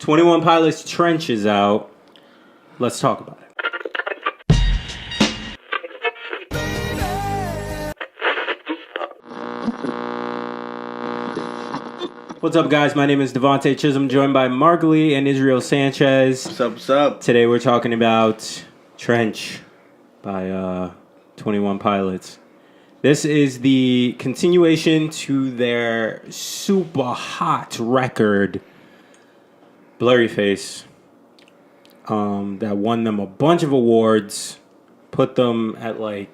21 Pilots' Trench is out. Let's talk about it. What's up, guys? My name is Devontae Chisholm, joined by Mark Lee and Israel Sanchez. What's up, what's up? Today we're talking about Trench by 21 Pilots. This is the continuation to their super hot record, Blurryface, that won them a bunch of awards, put them at like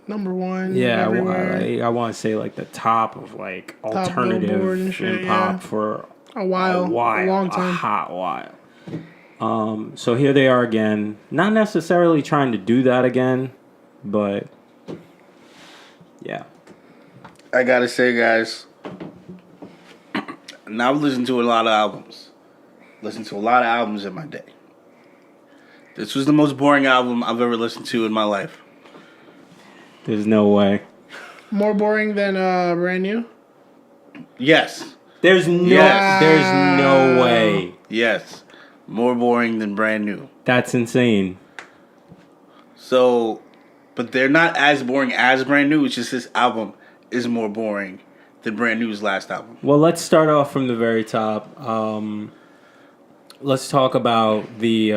number one. Yeah, I everywhere. want to say like the top of like alternative and shit, pop for a while, a long time, a hot while. So here they are again, not necessarily trying to do that again, but yeah. I gotta say, guys, now I've listened to a lot of albums. Listened to a lot of albums in my day. This was the most boring album I've ever listened to in my life. There's no way. More boring than Brand New. Yes. There's no way. Yes. More boring than Brand New. That's insane. So, but they're not as boring as Brand New. It's just this album is more boring than Brand New's last album. Well, let's start off from the very top. Let's talk about the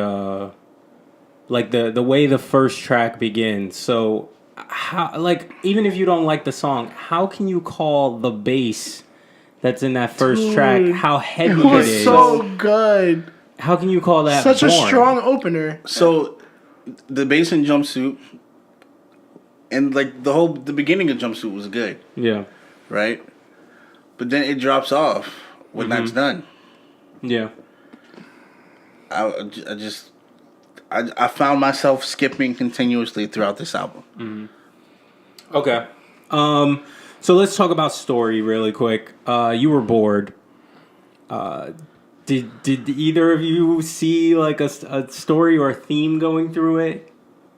the way the first track begins. So, how, like, even if you don't like the song, how can you call the bass that's in that first track how heavy it was it is? So good. How can you call that such boring? a strong opener? So, the bass in Jumpsuit and like the beginning of Jumpsuit was good. Yeah. Right? But then it drops off when that's done. Yeah. I found myself skipping continuously throughout this album. Mm-hmm. Okay. So let's talk about story really quick. You were bored. Did either of you see like a story or a theme going through it?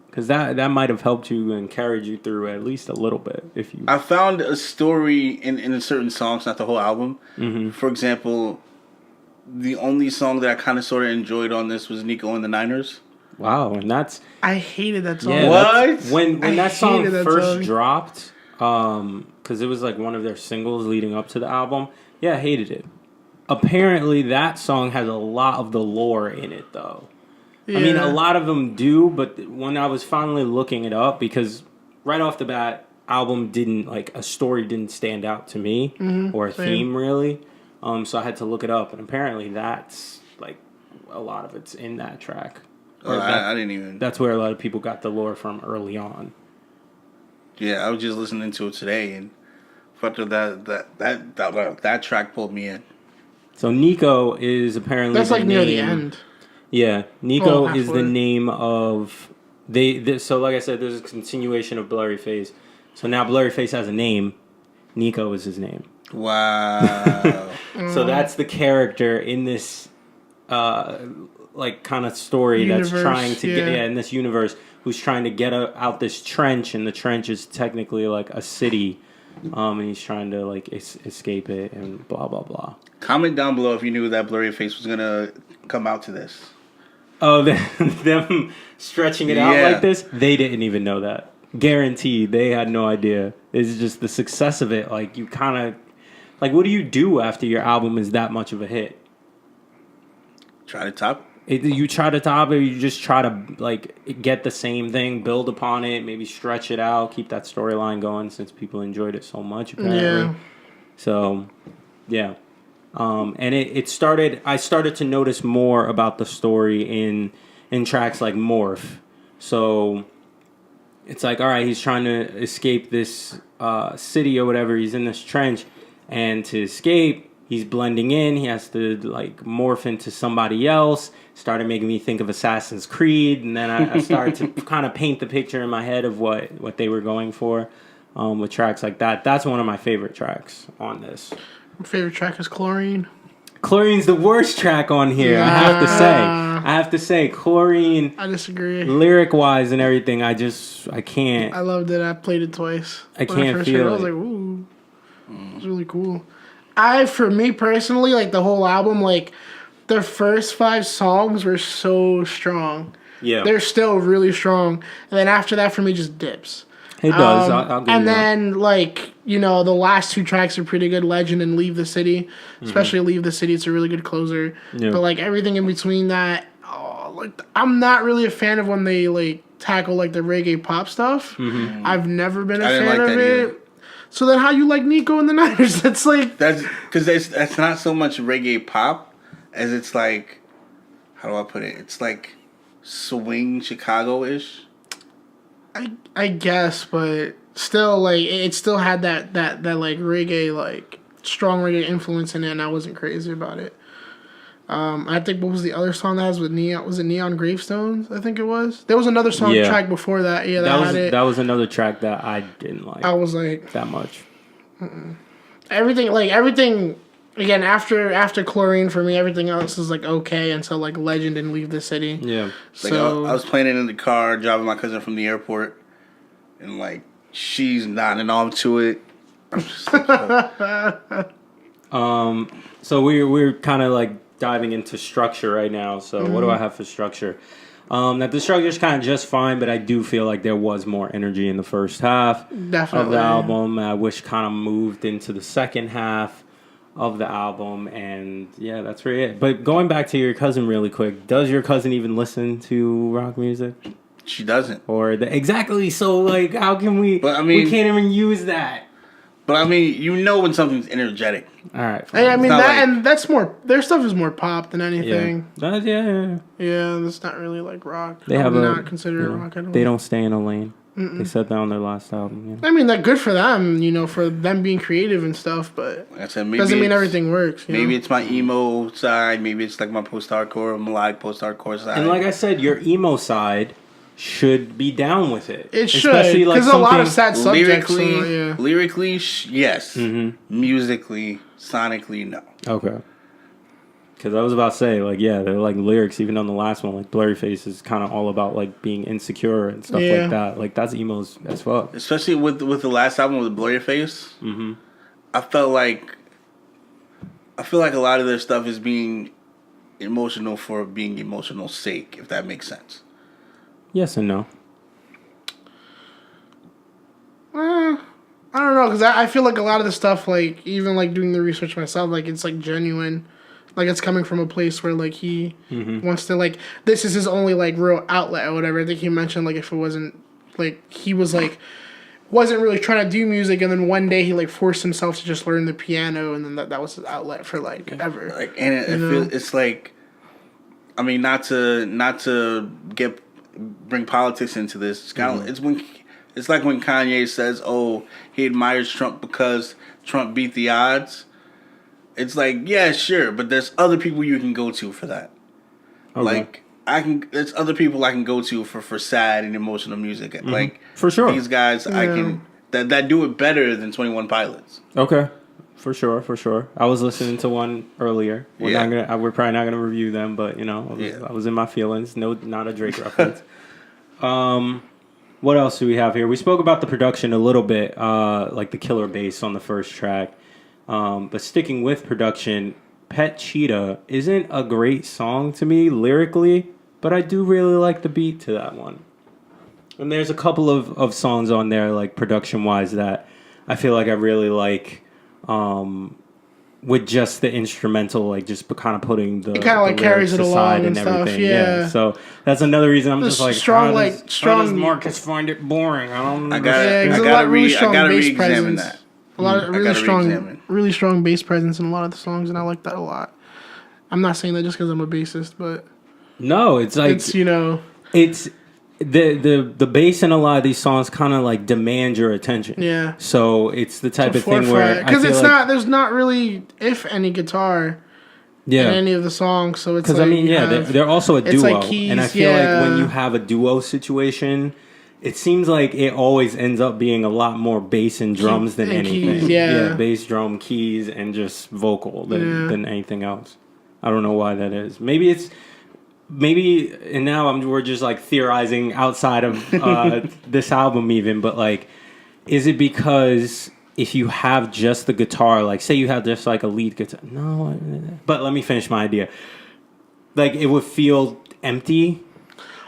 Because that might have helped you and carried you through at least a little bit. If you, I found a story in certain songs, not the whole album. Mm-hmm. For example, the only song that I kind of sort of enjoyed on this was Nico and the Niners. wow, and that's I hated that song. yeah. What? When that song hated that first song. dropped, because it was like one of their singles leading up to the album. Yeah, I hated it. Apparently, that song has a lot of the lore in it, though. Yeah. I mean, a lot of them do, but when I was finally looking it up, because right off the bat, album didn't, like, a story didn't stand out to me, or a theme, really. So I had to look it up, and apparently that's, like, a lot of it's in that track. I didn't even... That's where a lot of people got the lore from early on. Yeah, I was just listening to it today, and that track pulled me in. So Nico is apparently That's like near the name- end. Yeah, Nico is the halfway. name of so like I said, there's a continuation of Blurryface. So now Blurryface has a name. Nico is his name. Wow. So that's the character in this like kind of story Universe, that's trying to get yeah. in this universe, who's trying to get out this trench, and the trench is technically like a city, and he's trying to like escape it and blah blah blah. Comment down below if you knew that Blurryface was gonna come out to this. Oh, them stretching it out like this? They didn't even know that. Guaranteed, they had no idea. It's just the success of it. Like, you kind of... Like, what do you do after your album is that much of a hit? Try to top. You try to top it, or you just try to, like, get the same thing, build upon it, maybe stretch it out, keep that storyline going since people enjoyed it so much, apparently. Yeah. So, yeah. And it started. I started to notice more about the story in tracks like Morph. So it's like, all right, he's trying to escape this city or whatever. He's in this trench, and to escape, he's blending in. He has to like morph into somebody else. Started making me think of Assassin's Creed, and then I started to kind of paint the picture in my head of what they were going for with tracks like that. That's one of my favorite tracks on this. My favorite track is Chlorine. Chlorine's the worst track on here. I have to say, Chlorine. I disagree. Lyric-wise and everything, I can't. I loved it. I played it twice. I can't feel it. I was like, ooh, it was really cool. For me personally, like the whole album, like their first 5 songs were so strong. Yeah, They're still really strong, and then after that, for me, just dips. it does. I'll give And you that. then, like, you know, the last 2 tracks are pretty good. Legend and Leave the City. Especially Leave the City. It's a really good closer. Yeah. But, like, everything in between that, like, I'm not really a fan of when they, like, tackle, like, the reggae pop stuff. I've never been a I didn't fan like of that it. either. So then how you like Nico and the Niners? That's, like... That's because that's not so much reggae pop as it's like, how do I put it? It's like swing Chicago-ish. I guess, but still, like, it still had that like reggae, like strong reggae influence in it, and I wasn't crazy about it. I think what was the other song that has with Neon? Was it Neon Gravestones? I think it was. There was another song Yeah. track before that. Yeah, that had it. That was another track that I didn't like I was like that much. everything. Again, after Chlorine for me, everything else is like okay until like Legend and Leave the City. Yeah. Like So I was playing it in the car, driving my cousin from the airport, and like she's nodding off to it. I'm just like, So we're kind of like diving into structure right now. So what do I have for structure? That the structure is kind of just fine, but I do feel like there was more energy in the first half of Definitely. the album, which kind of moved into the second half of the album, and yeah, that's really it. But going back to your cousin really quick, does your cousin even listen to rock music? she doesn't. Or exactly, so like how can we But, I mean- we can't even use that. But I mean, you know when something's energetic. All right. Hey, I mean not that, like- and that's more. Their stuff is more pop than yeah. anything. Yeah. Yeah, that's not really like rock. They I have would a not consider you it know, rock. I don't they don't stay in a lane. They said that on their last album. Yeah. I mean, that good for them, you know, for them being creative and stuff, but Like I said, maybe doesn't mean it's- everything works. You Maybe know? it's my emo side. Maybe it's like my post-hardcore, melodic post-hardcore side. And like I said, your emo side should be down with it. It should, Especially like because a lot of something- sad subjects. lyrically, So, yeah. lyrically, yes. Mm-hmm. Musically, sonically, no. Okay. Because I was about to say, like, yeah, they're like lyrics, even on the last one, like Blurryface is kind of all about like being insecure and stuff Yeah. like that. Like that's emos as fuck. Especially with the last album with Blurryface. Mm-hmm. I feel like a lot of their stuff is being emotional for being emotional sake, if that makes sense. Yes and no. I don't know, because I feel like a lot of the stuff, like, even, like, doing the research myself, like, it's, like, genuine. Like, it's coming from a place where, like, he wants to, like, this is his only, like, real outlet or whatever. I think he mentioned, like, if it wasn't, like, he was, like, wasn't really trying to do music, and then one day he, like, forced himself to just learn the piano, and then that was his outlet for, like, ever. Like, and it's like, I mean, not to bring politics into this. It's kind of it's like when Kanye says, "Oh, he admires Trump because Trump beat the odds." It's like, yeah, sure, but there's other people you can go to for that. Okay. Like there's other people I can go to for sad and emotional music. Like For sure. these guys I can that do it better than 21 Pilots. Okay. For sure. I was listening to one earlier. We're probably not gonna review them, but you know, I was in my feelings. No, not a Drake reference. What else do we have here? We spoke about the production a little bit, like the killer bass on the first track. But sticking with production, Pet Cheetah isn't a great song to me lyrically, but I do really like the beat to that one. And there's a couple of songs on there, like production-wise, that I feel like I really like. With just the instrumental, like just kind of putting the It kinda, like, the carries lyrics it aside along and stuff, everything. yeah. So that's another reason I'm Just just like, strong, how does strong- Marcus find it boring? I don't. I understand. gotta, Yeah, 'cause I a gotta, lot of really I strong gotta bass re-examine presence. that. A lot of I really gotta re-examine. really strong bass presence in a lot of the songs, and I like that a lot. I'm not saying that just because I'm a bassist, but No, it's like it's, you know, it's the bass in a lot of these songs kind of like demand your attention. yeah. So it's the type of thing where Because it's like, not, there's not really, if any, guitar in any of the songs, so it's Because like, I mean, yeah, they're also a it's duo, like keys, and I feel like when yeah. you have a duo situation, it seems like it always ends up being a lot more bass and drums than and anything. keys, yeah. Bass, drum, keys, and just vocal Yeah. than anything else. I don't know why that is. And now we're just like theorizing outside of this album even, but like, is it because if you have just the guitar, like say you have just like a lead guitar, but let me finish my idea. like it would feel empty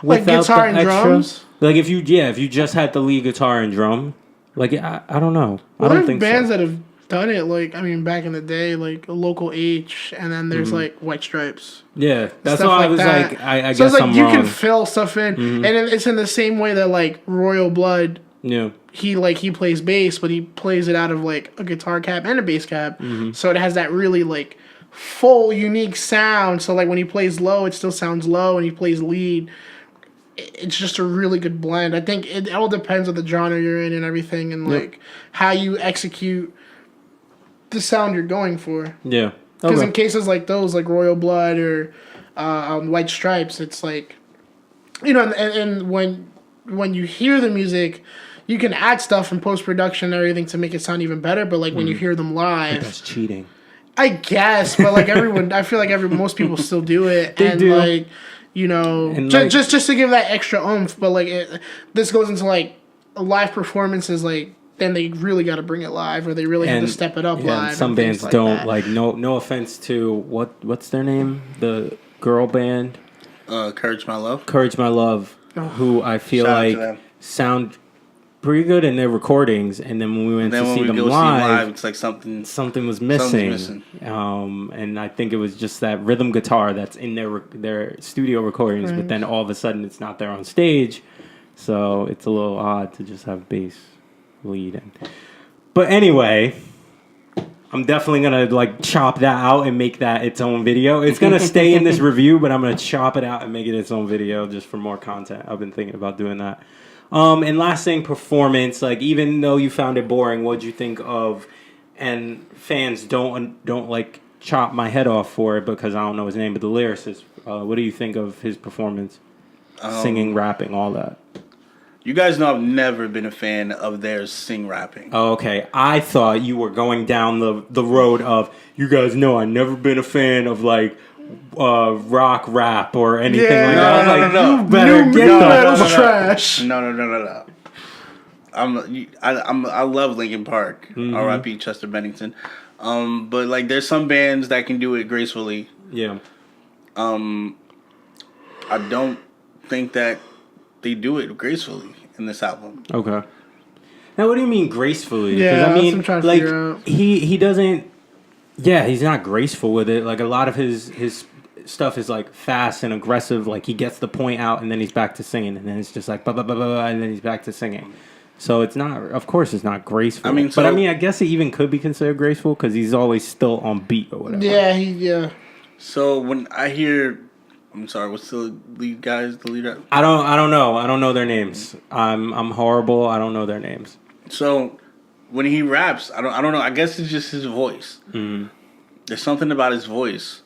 Like without guitar the and extra. drums? Like if you just had the lead guitar and drum, like I don't know. Well, I don't there's think bands so. that have done it. Like I mean, back in the day, like Local H, and then there's like White Stripes. Yeah, that's Stuff why I like was that. like, I So guess it's like I'm you wrong. can fill stuff in, and it's in the same way that like Royal Blood. Yeah, He plays bass, but he plays it out of like a guitar cab and a bass cab, so it has that really like full unique sound. So like when he plays low, it still sounds low, and he plays lead. It's just a really good blend. I think it all depends on the genre you're in and everything, and like how you execute the sound you're going for. yeah. Because Okay. in cases like those, like Royal Blood or White Stripes, it's like, and when you hear the music, you can add stuff in post production and everything to make it sound even better. But like when you hear them live, That's cheating. I guess. But like everyone, I feel like most people still do it. They and do. like, And like- just to give that extra oomph. But like this goes into like live performances, like. Then they really got to bring it live, or they really have to step it up yeah, live. some and things bands like don't that. like. No offense to what's their name? The girl band, Courage My Love. Courage My Love, who I feel Shout out to like them. sound pretty good in their recordings, and then when we went Then to when see we them go see live, live, it's like something. something was missing. missing. And I think it was just that rhythm guitar that's in their studio recordings, but then all of a sudden it's not there on stage, so it's a little odd to just have bass lead. But anyway, I'm definitely gonna like chop that out and make that its own video. It's gonna stay in this review, but I'm gonna chop it out and make it its own video just for more content. I've been thinking about doing that. And last thing, performance. Like, even though you found it boring, what'd you think of? And fans don't like chop my head off for it because I don't know his name, but the lyricist. What do you think of his performance? Singing, rapping, all that. You guys know I've never been a fan of their sing rapping. Oh, okay. I thought you were going down the road of, you guys know I've never been a fan of like rock rap or anything Yeah. like that. I was like, No. you better get New the metal's fuck- trash. No. I love Linkin Park. R.I.P. Chester Bennington. But like, there's some bands that can do it gracefully. Yeah. I don't think that they do it gracefully in this album. Okay. Now, what do you mean gracefully? 'Cause, Yeah, I that's what mean, I'm trying to like, figure out. he doesn't. Yeah, he's not graceful with it. Like, a lot of his stuff is like fast and aggressive. Like, he gets the point out and then he's back to singing, and then it's just like blah blah blah blah, blah, and then he's back to singing. So it's not. Of course, it's not graceful. I mean, but I so- mean, I guess it even could be considered graceful because he's always still on beat or whatever. Yeah. So when I hear, I'm sorry, what's the lead guys? The lead. I don't know. I don't know their names. I'm horrible. I don't know their names. So when he raps, I don't know. I guess it's just his voice. Mm-hmm. There's something about his voice,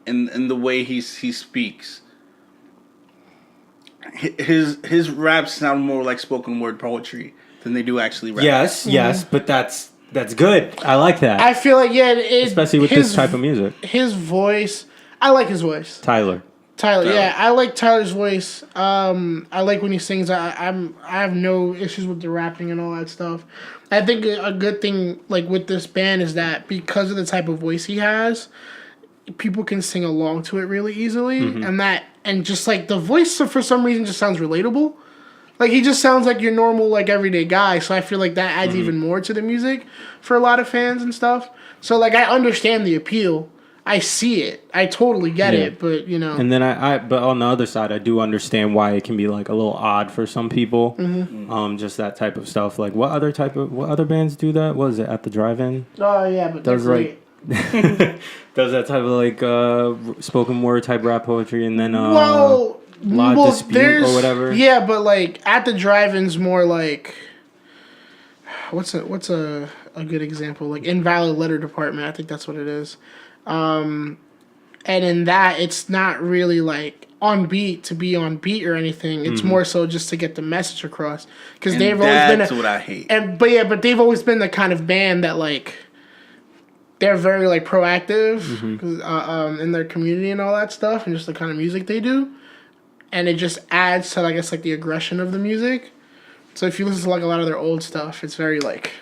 and the way he speaks. His raps sound more like spoken word poetry than they do actually rap. Yes, but that's good. I like that, I feel like especially with this type of music. His voice, I like his voice. Tyler. Tyler, yeah, I like Tyler's voice. I like when he sings. I have no issues with the rapping and all that stuff. I think a good thing like with this band is that because of the type of voice he has, people can sing along to it really easily, and just like the voice for some reason just sounds relatable. Like he just sounds like your normal like everyday guy. So I feel like that adds even more to the music for a lot of fans and stuff. So like I understand the appeal. I see it. I totally get it, but you know. And then but on the other side, I do understand why it can be like a little odd for some people. Just that type of stuff. Like what other bands do that? What is it At the Drive-In? Oh yeah, but Does they're like great. does that type of like spoken word type rap poetry, and then Well, Dispute there's or whatever. Yeah, but like At the Drive-In's more like what's a good example? Like Invalid Letter Department. I think that's what it is. And in that, it's not really like on beat to be on beat or anything. It's more so just to get the message across. Because they've always been That's what I hate. but they've always been the kind of band that like they're very like proactive in their community and all that stuff, and just the kind of music they do, and it just adds to I guess like the aggression of the music. So if you listen to like a lot of their old stuff, it's very like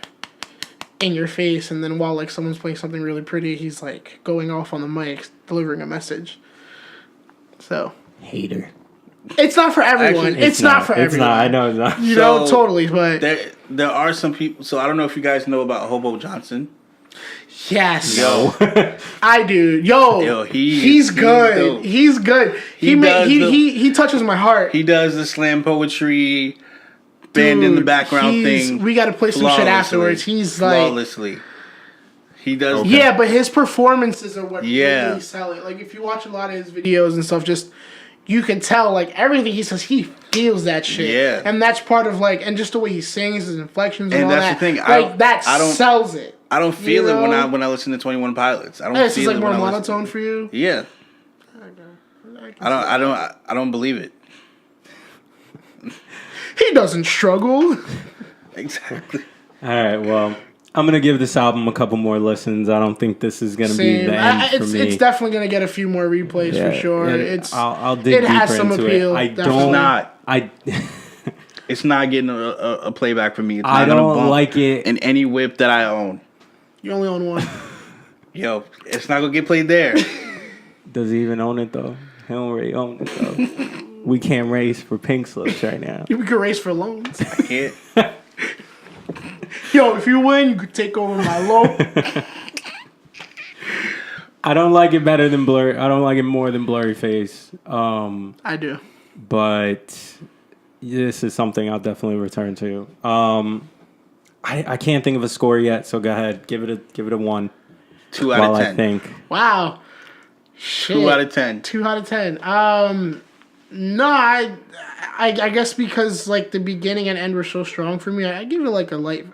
in your face, and then while like someone's playing something really pretty, he's like going off on the mic delivering a message. So Hater. it's not for everyone. Actually, it's not for everyone. It's not. I know it's not. You know, totally. But there are some people. So I don't know if you guys know about Hobo Johnson. yes, Yo, I do. Yo, he's good. He's good. He touches my heart. He does the slam poetry, band in the background thing. We got to play some shit afterwards. He's like flawlessly. He does. Okay. Yeah, but his performances are what really sell it. Like if you watch a lot of his videos and stuff, just you can tell like everything he says, he feels that shit. Yeah, and that's part of like, and just the way he sings, his inflections, and all that's that. the thing. Like I don't sells it. I don't feel it when I listen to 21 Pilots. I don't this feel is like it more when monotone for you. Yeah. I don't believe it. He doesn't struggle. Exactly. All right, well, I'm gonna give this album a couple more listens. I don't think this is gonna be the end for me. It's definitely gonna get a few more replays for sure. I'll dig deeper has some into appeal. It's not getting a playback for me. It's I not don't bump like it in any whip that I own. You only own one. Yo, it's not gonna get played there. Does he even own it though? He don't really own it though. We can't race for pink slips right now. We could race for loans. I can't. Yo, if you win, you could take over my loan. I don't like it better than Blur. I don't like it more than Blurryface. I do. But this is something I'll definitely return to. I can't think of a score yet, so go ahead, give it a 1. 2 out of 10. I think. Wow. Shit. 2 out of 10. 2 out of 10. No, I guess because like the beginning and end were so strong for me, I give it like a light,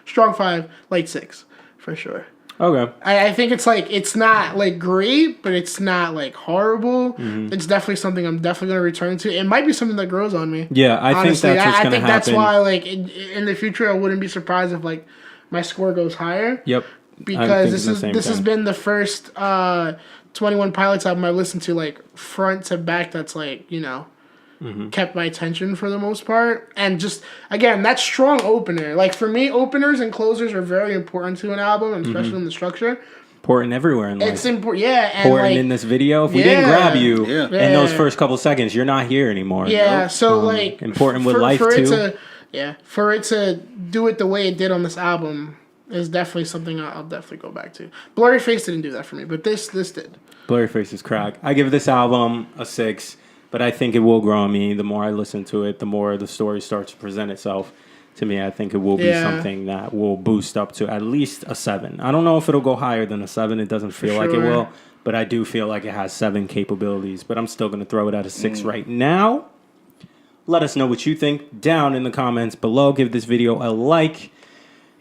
strong 5, light 6 for sure. Okay. I think it's like it's not like great, but it's not like horrible. Mm-hmm. It's definitely something I'm definitely gonna return to. It might be something that grows on me. Yeah, I think that's what's gonna happen. I think that's why like in the future I wouldn't be surprised if like my score goes higher. Yep. Because this has been the first 21 Pilots album I listened to like front to back that's like, you know, kept my attention for the most part. And just again, that strong opener. Like for me, openers and closers are very important to an album, and especially in the structure. Important everywhere in life. It's important, yeah. And important like, in this video. If we didn't grab you in those first couple seconds, you're not here anymore. Yeah, so like important with life too. For it to do it the way it did on this album is definitely something I'll definitely go back to. Blurryface didn't do that for me, but this did. Blurryface is crack. I give this album a 6, but I think it will grow on me. The more I listen to it, the more the story starts to present itself to me. I think it will be something that will boost up to at least a 7. I don't know if it'll go higher than a 7. It doesn't feel like it will, but I do feel like it has 7 capabilities. But I'm still going to throw it at a 6 right now. Let us know what you think down in the comments below. Give this video a like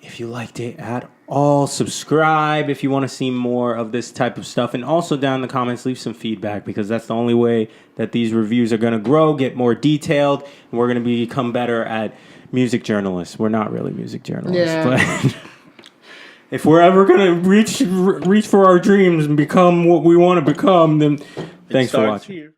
if you liked it at all. Subscribe if you want to see more of this type of stuff. And also down in the comments, leave some feedback, because that's the only way that these reviews are going to grow, get more detailed, and we're going to become better at music journalists. We're not really music journalists, but if we're ever going to reach for our dreams and become what we want to become, then thanks for watching.